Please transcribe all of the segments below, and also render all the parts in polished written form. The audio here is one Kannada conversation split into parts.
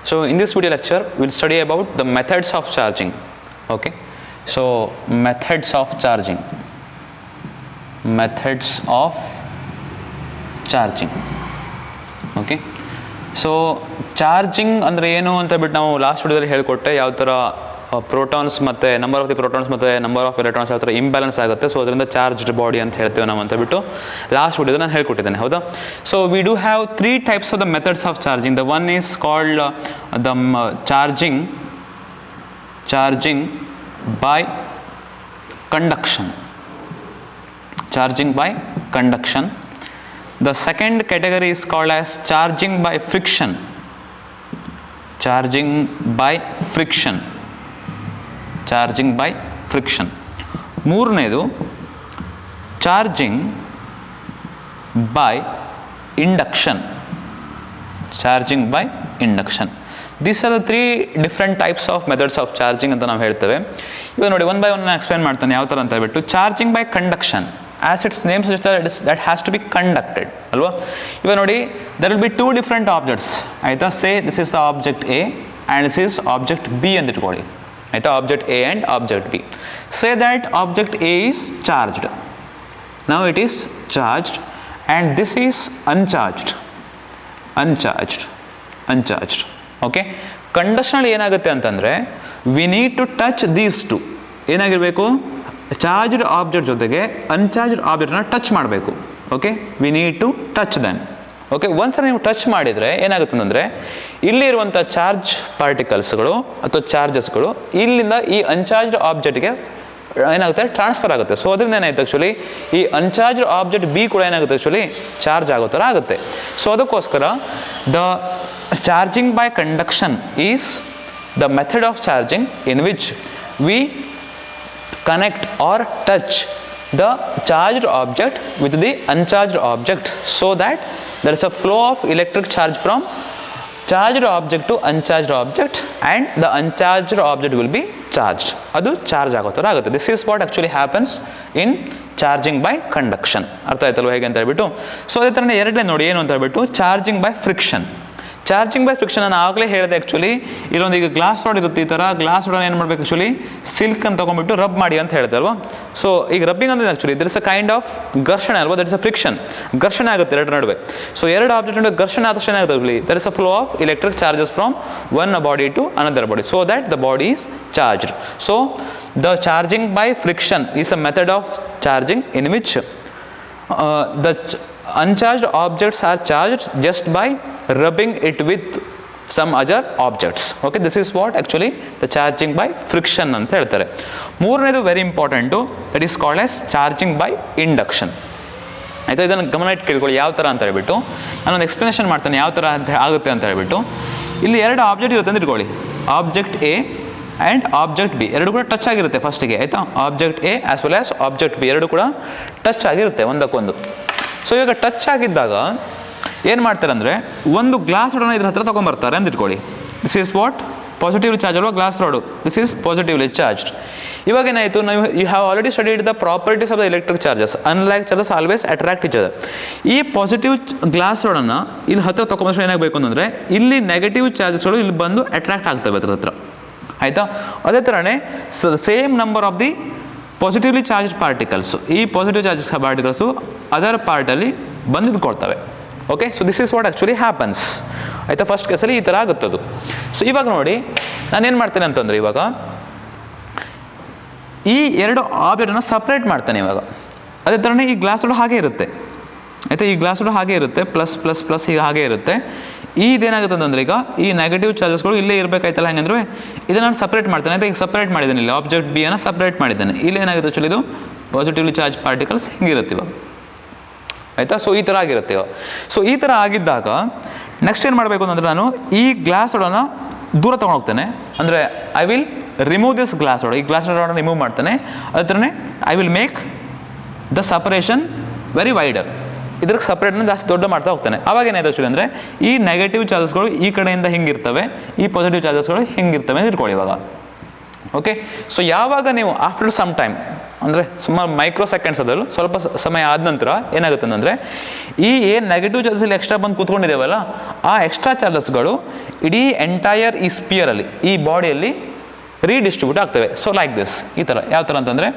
So in this video lecture we'll study about the methods of charging. Okay, so methods of charging. Okay, so charging ಅಂದರೆ ಏನು ಅಂತ ಬಿಟ್ಟು ನಾವು ಲಾಸ್ಟ್ ವಿಡಿಯೋದಲ್ಲಿ ಹೇಳಿಕೊಟ್ಟೆ, ಯಾವ ಥರ ಪ್ರೋಟಾನ್ಸ್ ಮತ್ತು ನಂಬರ್ ಆಫ್ ದಿ ಪ್ರೋಟಾನ್ಸ್ ಮತ್ತು ನಂಬರ್ ಆಫ್ ಎಲೆಕ್ಟ್ರಾನ್ಸ್ ಯಾವ ಥರ ಇಂಬ್ಯಾಲೆನ್ಸ್ ಆಗುತ್ತೆ. ಸೊ ಅದರಿಂದ ಚಾರ್ಜ್ಡ್ ಬಾಡಿ ಅಂತ ಹೇಳ್ತೇವೆ ನಾವು ಅಂತ ಬಿಟ್ಟು ಲಾಸ್ಟ್ ವಿಡಿಯೋದಲ್ಲಿ ನಾನು ಹೇಳ್ಕೊಟ್ಟಿದ್ದೇನೆ, ಹೌದಾ. So we do have 3 types of the methods of charging. The one is called the charging by conduction. The second category is called as charging by friction. ಮೂರನೇದು charging by induction. These are the 3 different types of methods of charging ಅಂತ ನಾವು ಹೇಳ್ತೇವೆ. ಇವಾಗ ನೋಡಿ, ಒನ್ ಬೈ ಒನ್ ಎಕ್ಸ್ಪ್ಲೇನ್ ಮಾಡ್ತಾನೆ ಯಾವ ಥರ ಅಂತ ಹೇಳ್ಬಿಟ್ಟು. Charging by conduction, as its name suggests, that has to be conducted, ಅಲ್ವಾ. ಇವಾಗ ನೋಡಿ, there will be 2 different objects, ಆಯಿತಾ. ಸೇ this is the object A and this is object B ಅಂತ ಇಟ್ಕೊಳ್ಳಿ, ಆಯಿತಾ. object A and object B. Say that object A is charged. Now it is charged and this is uncharged. Okay, ಕಂಡಕ್ಷನಲ್ಲಿ ಏನಾಗುತ್ತೆ ಅಂತಂದರೆ, we need to touch these two. ಏನಾಗಿರಬೇಕು, ಚಾರ್ಜ್ಡ್ ಆಬ್ಜೆಕ್ಟ್ ಜೊತೆಗೆ ಅನ್ಚಾರ್ಜ್ಡ್ ಆಬ್ಜೆಕ್ಟ್ನ ಟಚ್ ಮಾಡಬೇಕು. Okay, we need to touch then. Okay, ಒಂದ್ಸಲ ನೀವು ಟಚ್ ಮಾಡಿದರೆ ಏನಾಗುತ್ತೆ ಅಂದರೆ, ಇಲ್ಲಿರುವಂಥ ಚಾರ್ಜ್ ಪಾರ್ಟಿಕಲ್ಸ್ಗಳು ಅಥವಾ ಚಾರ್ಜಸ್ಗಳು ಇಲ್ಲಿಂದ ಈ ಅನ್ಚಾರ್ಜ್ಡ್ ಆಬ್ಜೆಕ್ಟ್ಗೆ ಏನಾಗುತ್ತೆ, ಟ್ರಾನ್ಸ್ಫರ್ ಆಗುತ್ತೆ. ಸೊ ಅದರಿಂದ ಏನಾಯ್ತು, ಆ್ಯಕ್ಚುಲಿ ಈ ಅನ್ಚಾರ್ಜ್ಡ್ ಆಬ್ಜೆಕ್ಟ್ ಬಿ ಕೂಡ ಏನಾಗುತ್ತೆ, ಆ್ಯಕ್ಚುಲಿ ಚಾರ್ಜ್ ಆಗೋ ಥರ ಆಗುತ್ತೆ. ಸೊ ಅದಕ್ಕೋಸ್ಕರ the charging by conduction is the method of charging in which V connect or touch the charged object with the uncharged object so that there is a flow of electric charge from charged object to uncharged object and the uncharged object will be charged. adu charge ಆಗೋ ಥರ ಆಗುತ್ತೆ. This is what actually happens in charging by conduction. ಅರ್ಥ ಆಯ್ತಲ್ವ ಹೇಗೆ ಅಂತ ಹೇಳ್ಬಿಟ್ಟು. ಸೊ ಅದೇ ಥರನೇ ಎರಡನೇ ನೋಡಿ ಏನು ಅಂತ ಹೇಳ್ಬಿಟ್ಟು, charging by friction. Charging by friction ನಾನು ಆಗಲೇ ಹೇಳಿದೆ. ಆ್ಯಕ್ಚುಲಿ ಇಲ್ಲೊಂದು ಈಗ ಗ್ಲಾಸ್ ರಾಡ್ ಇರುತ್ತೆ, ಈ ಥರ ಗ್ಲಾಸ್ ರಾಡ್ ಏನು ಮಾಡಬೇಕು, ಆ್ಯಕ್ಚುಲಿ ಸಿಲ್ಕ್ ಅಂತ ತೊಗೊಂಡ್ಬಿಟ್ಟು ರಬ್ ಮಾಡಿ ಅಂತ ಹೇಳಿದೆ ಅಲ್ವಾ. ಸೊ ಈಗ ರಬ್ಬಿಂಗ್ ಅಂದರೆ actually there is a kind of ಘರ್ಷಣೆ ಅಲ್ವಾ, ದಟ್ ಇಸ್ ಅ ಫ್ರಿಕ್ಷನ್. ಘರ್ಷಣೆ ಆಗುತ್ತೆ ಎರಡರ ನಡುವೆ. ಸೊ ಎರಡು ಆಬ್ಜೆಕ್ಟ್ ನಡುವೆ ಘರ್ಷಣೆ ಆದಷ್ಟು ಏನಾಗುತ್ತೆ, there is a flow of electric charges from one body to another body so that the body is charged. So the charging by friction is a method of charging in which the uncharged objects are charged just by rubbing it with some other objects. Okay, this is what actually the charging by friction ಅಂತ ಹೇಳ್ತಾರೆ. ಮೂರನೇದು very important, that is called as charging by induction. ಆಯಿತಾ, ಇದನ್ನು ಗಮನ ಇಟ್ಟು ಕೇಳ್ಕೊಳ್ಳಿ ಯಾವ ಥರ ಅಂತ ಹೇಳ್ಬಿಟ್ಟು. ನಾನೊಂದು ಎಕ್ಸ್ಪ್ಲನೇಷನ್ ಮಾಡ್ತೇನೆ ಯಾವ ಥರ ಅಂತ ಆಗುತ್ತೆ ಅಂತ ಹೇಳ್ಬಿಟ್ಟು. ಇಲ್ಲಿ ಎರಡು ಆಬ್ಜೆಕ್ಟ್ ಇರುತ್ತೆ ಅಂತ ಇಟ್ಕೊಳ್ಳಿ, object A and object B ಎರಡು ಕೂಡ ಟಚ್ ಆಗಿರುತ್ತೆ ಫಸ್ಟಿಗೆ, ಆಯಿತಾ. Object A as well as object B ಎರಡು ಕೂಡ ಟಚ್ ಆಗಿರುತ್ತೆ ಒಂದಕ್ಕೊಂದು. ಸೊ ಇವಾಗ ಟಚ್ ಆಗಿದ್ದಾಗ ಏನು ಮಾಡ್ತಾರೆ ಅಂದರೆ, ಒಂದು ಗ್ಲಾಸ್ ರಾಡನ್ನು ಇದ್ರ ಹತ್ರ ತೊಗೊಂಬರ್ತಾರೆ ಅಂತ ಇಟ್ಕೊಳ್ಳಿ. This is what positively charge ಅಲ್ವಾ glass rod, this is positively charged. ಇವಾಗ ಏನಾಯಿತು, ನಾವು you have already studied the properties of the electric charges. Unlike charges always attract each other. ಈ ಪಾಸಿಟಿವ್ ಗ್ಲಾಸ್ ರಾಡನ್ನು ಇಲ್ಲಿ ಹತ್ರ ತೊಗೊಂಬರ್ಸೋ ಏನಾಗಬೇಕು ಅಂತಂದರೆ, ಇಲ್ಲಿ ನೆಗೆಟಿವ್ ಚಾರ್ಜಸ್ಗಳು ಇಲ್ಲಿ ಬಂದು ಅಟ್ರಾಕ್ಟ್ ಆಗ್ತವೆ ಅದ್ರ ಹತ್ರ, ಆಯಿತಾ. ಅದೇ ಥರನೇ same number of the positively charged particles, ಈ ಪಾಸಿಟಿವ್ ಚಾರ್ಜಸ್ ಪಾರ್ಟಿಕಲ್ಸು ಅದರ್ ಪಾರ್ಟಲ್ಲಿ ಬಂದು ನಿಂತ್ಕೊಳ್ತವೆ. Okay, so this is what actually happens, ಆಯಿತಾ. ಫಸ್ಟ್ ಕೇಸಲ್ಲಿ ಈ ಥರ ಆಗುತ್ತದು. ಸೊ ಇವಾಗ ನೋಡಿ ನಾನೇನು ಮಾಡ್ತೇನೆ ಅಂತಂದರೆ, ಇವಾಗ ಈ ಎರಡು ಆಬ್ಜೆಕ್ಟನ್ನು ಸಪ್ರೇಟ್ ಮಾಡ್ತಾನೆ ಇವಾಗ. ಅದೇ ಥರನೇ ಈ ಗ್ಲಾಸ್ ರಾಡ್ ಹಾಗೆ ಇರುತ್ತೆ, ಆಯಿತಾ. ಈ ಗ್ಲಾಸ್ ರಾಡ್ ಹಾಗೆ ಇರುತ್ತೆ, ಪ್ಲಸ್ ಪ್ಲಸ್ ಪ್ಲಸ್ ಈಗ ಹಾಗೆ ಇರುತ್ತೆ. ಇದೇನಾಗುತ್ತೆ ಅಂತಂದರೆ, ಈಗ ಈ ನೆಗೆಟಿವ್ ಚಾರ್ಜಸ್ಗಳು ಇಲ್ಲೇ ಇರಬೇಕಾಯ್ತಲ್ಲ, ಹೆಂಗಂದ್ರೆ ಇದನ್ನು ನಾನು ಸಪ್ರೇಟ್ ಮಾಡ್ತೇನೆ. ಆಯಿತಾ, ಈಗ ಸಪ್ರೇಟ್ ಮಾಡಿದ್ದೇನೆ, ಇಲ್ಲಿ ಆಬ್ಜೆಕ್ಟ್ ಬಿ ಅನ್ನು ಸಪ್ರೇಟ್ ಮಾಡಿದ್ದೇನೆ. ಇಲ್ಲಿ ಏನಾಗುತ್ತೆ ಆ್ಯಕ್ಚುಲಿ ಇದು ಪಾಸಿಟಿವ್ಲಿ ಚಾರ್ಜ್ ಪಾರ್ಟಿಕಲ್ಸ್ ಹಿಂಗಿರುತ್ತೆ ಇವಾಗ, ಆಯಿತಾ. ಸೊ ಈ ಥರ ಆಗಿರುತ್ತೆ ಇವಾಗ. ಸೊ ಈ ಥರ ಆಗಿದ್ದಾಗ ನೆಕ್ಸ್ಟ್ ಏನು ಮಾಡಬೇಕು ಅಂತಂದರೆ, ನಾನು ಈ ಗ್ಲಾಸ್ ರಾಡನ್ನು ದೂರ ತೊಗೊಂಡು ಹೋಗ್ತೇನೆ. ಅಂದರೆ I will remove this glass rod, ಈ ಗ್ಲಾಸ್ ರಾಡನ್ನು ರಿಮೂವ್ ಮಾಡ್ತೇನೆ. ಅದೇ ಥರನೇ I will make the separation very wider, ಇದ್ರಿಗೆ ಸಪ್ರೇಟ್ನ ಜಾಸ್ತಿ ದೊಡ್ಡ ಮಾಡ್ತಾ ಹೋಗ್ತಾನೆ. ಆವಾಗ ಏನಾಯ್ತು ಆ್ಯಕ್ಚುಲಿ ಅಂದರೆ, ಈ ನೆಗೆಟಿವ್ ಚಾರ್ಜಸ್ಗಳು ಈ ಕಡೆಯಿಂದ ಹಿಂಗಿರ್ತವೆ, ಈ ಪಾಸಿಟಿವ್ ಚಾರ್ಜಸ್ಗಳು ಹಿಂಗಿರ್ತವೆ ಅಂತ ಇಟ್ಕೊಳ್ಳಿ ಇವಾಗ. ಓಕೆ, ಸೊ ಯಾವಾಗ ನೀವು ಆಫ್ಟರ್ ಸಮ್ ಟೈಮ್ ಅಂದರೆ ಸುಮಾರು ಮೈಕ್ರೋ ಸೆಕೆಂಡ್ಸ್ ಅದಲ್ಲೂ ಸ್ವಲ್ಪ ಸಮಯ ಆದ ನಂತರ ಏನಾಗುತ್ತೆ ಅಂದರೆ, ಈ ಏನು ನೆಗೆಟಿವ್ ಚಾರ್ಜಸ್ ಇಲ್ಲಿ ಎಕ್ಸ್ಟ್ರಾ ಬಂದು ಕೂತ್ಕೊಂಡಿದ್ದೇವಲ್ಲ, ಆ ಎಕ್ಸ್ಟ್ರಾ ಚಾರ್ಜಸ್ಗಳು ಇಡೀ ಎಂಟೈರ್ ಈ ಸ್ಪಿಯರಲ್ಲಿ, ಈ ಬಾಡಿಯಲ್ಲಿ ರೀಡಿಸ್ಟ್ರಿಬ್ಯೂಟ್ ಆಗ್ತವೆ. ಸೊ ಲೈಕ್ ದಿಸ್, ಈ ಥರ. ಯಾವ ಥರ ಅಂತಂದರೆ,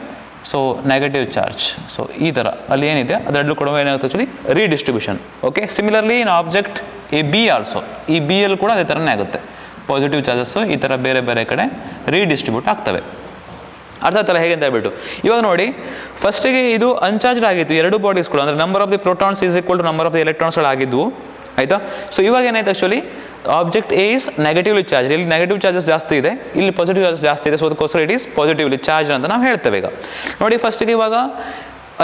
ಸೊ ನೆಗೆಟಿವ್ ಚಾರ್ಜ್, ಸೊ ಈ ಥರ ಅಲ್ಲಿ ಏನಿದೆ ಅದರಲ್ಲೂ ಕೂಡ ಏನಾಗುತ್ತೆ actually redistribution. Okay, similarly in object A be also, ಈ ಬಿ ಯಲ್ಲಿ ಕೂಡ ಅದೇ ಥರನೇ ಆಗುತ್ತೆ. ಪಾಸಿಟಿವ್ ಚಾರ್ಜಸ್ಸು ಈ ಥರ ಬೇರೆ ಬೇರೆ ಕಡೆ ರೀಡಿಸ್ಟ್ರಿಬ್ಯೂಟ್ ಆಗ್ತವೆ. ಅರ್ಥ ಥರ ಹೇಗೆ ಅಂತ ಹೇಳ್ಬಿಟ್ಟು ಇವಾಗ ನೋಡಿ, ಫಸ್ಟಿಗೆ ಇದು ಅನ್ಚಾರ್ಜ್ಡ್ ಆಗಿತ್ತು ಎರಡು ಬಾಡೀಸ್ ಕೂಡ, ಅಂದರೆ number of the protons is equal to number of the ಎಲೆಕ್ಟ್ರಾನ್ಸ್ಗಳಾಗಿದ್ವು, ಆಯಿತಾ. ಸೊ ಇವಾಗ ಏನಾಯ್ತು actually, object A is negatively charge, ಇಲ್ಲಿ ನೆಗೆಟಿವ್ ಚಾರ್ಜಸ್ ಜಾಸ್ತಿ ಇದೆ, ಇಲ್ಲಿ ಪಾಸಿಟಿವ್ ಚಾರ್ಜಸ್ ಜಾಸ್ತಿ ಇದೆ. ಸೊ ಅದಕ್ಕೋಸ್ಕರ ಇಟ್ ಈಸ್ ಪಾಸಿಟಿವ್ಲಿ ಚಾರ್ಜ್ ಅಂತ ನಾವು ಹೇಳ್ತೇವೆ. ಈಗ ನೋಡಿ, ಫಸ್ಟಿಗೆ ಇವಾಗ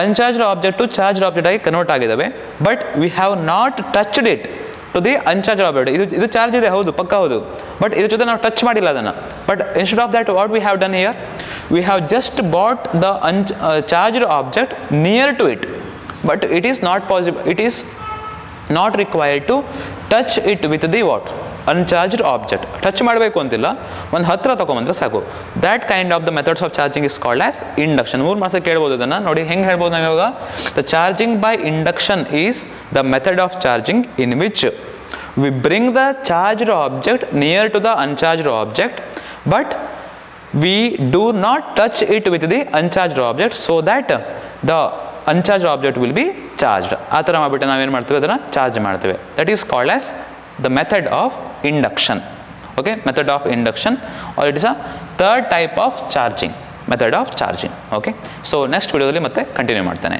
ಅನ್ಚಾರ್ಜ್ಡ್ ಆಬ್ಜೆಕ್ಟು ಚಾರ್ಜ್ಡ್ ಆಬ್ಜೆಕ್ಟ್ ಆಗಿ ಕನ್ವರ್ಟ್ ಆಗಿದ್ದಾವೆ, but we have not touched it to the uncharged object. ಇದು ಚಾರ್ಜ್ ಇದೆ, ಹೌದು, ಪಕ್ಕ ಹೌದು, ಬಟ್ ಇದ್ರ ಜೊತೆ ನಾವು ಟಚ್ ಮಾಡಿಲ್ಲ ಅದನ್ನು. But instead of that what we have done here, we have just bought the charged object near to it, but it is not possible, it is not required to touch it with the what uncharged object. Touch ಮಾಡಬೇಕು ಅಂತಿಲ್ಲ, ಒಂದು ಹತ್ತಿರ ತೊಗೊಂಬಂದ್ರೆ ಸಾಕು. That kind of the methods of charging is called as induction. 3 marks ಕೇಳ್ಬೋದು ಇದನ್ನು. ನೋಡಿ ಹೆಂಗೆ ಹೇಳ್ಬೋದು ನಾವು ಇವಾಗ, the charging by induction is the method of charging in which we bring the charged object near to the uncharged object, but we do not touch it with the uncharged object, so that the uncharge object will be charged. ಆ ಥರ ಮಾಡಿಬಿಟ್ಟು ನಾವೇನು ಮಾಡ್ತೀವಿ, ಅದನ್ನು ಚಾರ್ಜ್ ಮಾಡ್ತೇವೆ. That is called as the method of induction. Okay, method of induction, or it is a third type of charging, method of charging. Okay, so next ವಿಡಿಯೋದಲ್ಲಿ ಮತ್ತೆ ಕಂಟಿನ್ಯೂ ಮಾಡ್ತೇನೆ.